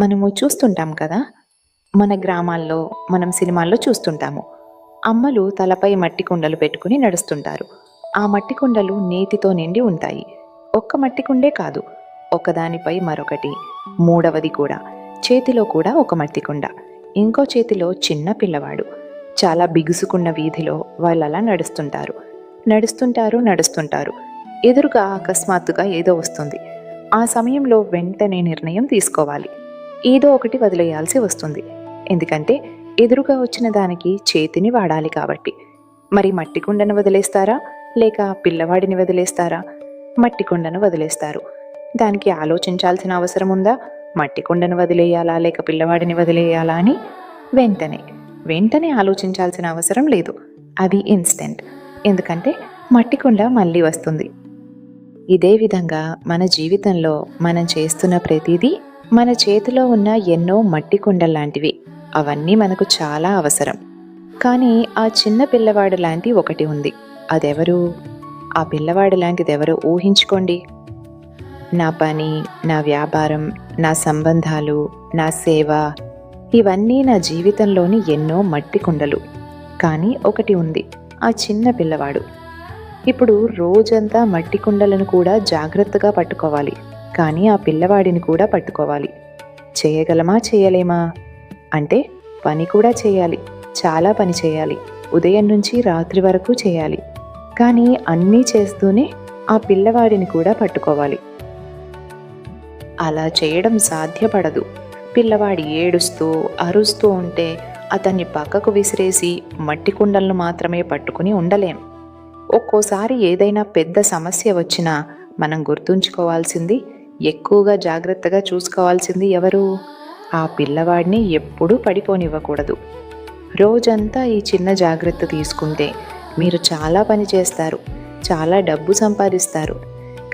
మనము చూస్తుంటాం కదా! మన గ్రామాల్లో, మనం సినిమాల్లో చూస్తుంటాము. అమ్మలు తలపై మట్టి కుండలు పెట్టుకుని నడుస్తుంటారు. ఆ మట్టి కుండలు నేతితో నిండి ఉంటాయి. ఒక్క మట్టి కుండే కాదు, ఒకదానిపై మరొకటి, మూడవది కూడా. చేతిలో కూడా ఒక మట్టి కుండ. ఇంకో చేతిలో చిన్న పిల్లవాడు. చాలా బిగుసుకున్న వీధిలో వాళ్ళలా నడుస్తుంటారు. నడుస్తుంటారు. ఎదురుగా అకస్మాత్తుగా ఏదో వస్తుంది. ఆ సమయంలో వెంటనే నిర్ణయం తీసుకోవాలి. ఏదో ఒకటి వదిలేయాల్సి వస్తుంది. ఎందుకంటే ఎదురుగా వచ్చిన దానికి చేతిని వాడాలి కాబట్టి. మరి మట్టి కుండను వదిలేస్తారా? లేక పిల్లవాడిని వదిలేస్తారా? మట్టి కుండను వదిలేస్తారు. దానికి ఆలోచించాల్సిన అవసరం ఉందా? మట్టి కుండను వదిలేయాలా లేక పిల్లవాడిని వదిలేయాలా అని? వెంటనే ఆలోచించాల్సిన అవసరం లేదు. అది ఇన్స్టెంట్. ఎందుకంటే మట్టి కుండ మళ్ళీ వస్తుంది. ఇదే విధంగా మన జీవితంలో మనం చేస్తున్న ప్రతిదీ మన చేతిలో ఉన్న ఎన్నో మట్టి కుండల్లాంటివి. అవన్నీ మనకు చాలా అవసరం. కానీ ఆ చిన్న పిల్లవాడు లాంటి ఒకటి ఉంది. అదెవరు? ఆ పిల్లవాడు లాంటిదెవరో ఊహించుకోండి. నా పని, నా వ్యాపారం, నా సంబంధాలు, నా సేవ, ఇవన్నీ నా జీవితంలోని ఎన్నో మట్టి కుండలు. కానీ ఒకటి ఉంది, ఆ చిన్న పిల్లవాడు. ఇప్పుడు రోజంతా మట్టి కుండలను కూడా జాగ్రత్తగా పట్టుకోవాలి. కానీ ఆ పిల్లవాడిని కూడా పట్టుకోవాలి. చేయగలమా చేయలేమా? అంటే పని కూడా చేయాలి, చాలా పని చేయాలి. ఉదయం నుంచి రాత్రి వరకు చేయాలి. కానీ అన్నీ చేస్తూనే ఆ పిల్లవాడిని కూడా పట్టుకోవాలి. అలా చేయడం సాధ్యపడదు. పిల్లవాడి ఏడుస్తూ అరుస్తూ ఉంటే అతన్ని పక్కకు విసిరేసి మట్టి కుండలను మాత్రమే పట్టుకుని ఉండలేం. ఒక్కోసారి ఏదైనా పెద్ద సమస్య వచ్చినా మనం గుర్తుంచుకోవాల్సింది, ఎక్కువగా జాగ్రత్తగా చూసుకోవాల్సింది ఎవరు? ఆ పిల్లవాడిని ఎప్పుడూ పడిపోనివ్వకూడదు. రోజంతా ఈ చిన్న జాగ్రత్త తీసుకుంటే మీరు చాలా పని చేస్తారు, చాలా డబ్బు సంపాదిస్తారు.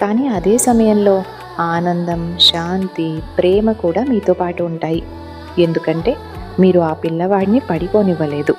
కానీ అదే సమయంలో ఆనందం, శాంతి, ప్రేమ కూడా మీతో పాటు ఉంటాయి. ఎందుకంటే మీరు ఆ పిల్లవాడిని పడిపోనివ్వలేదు.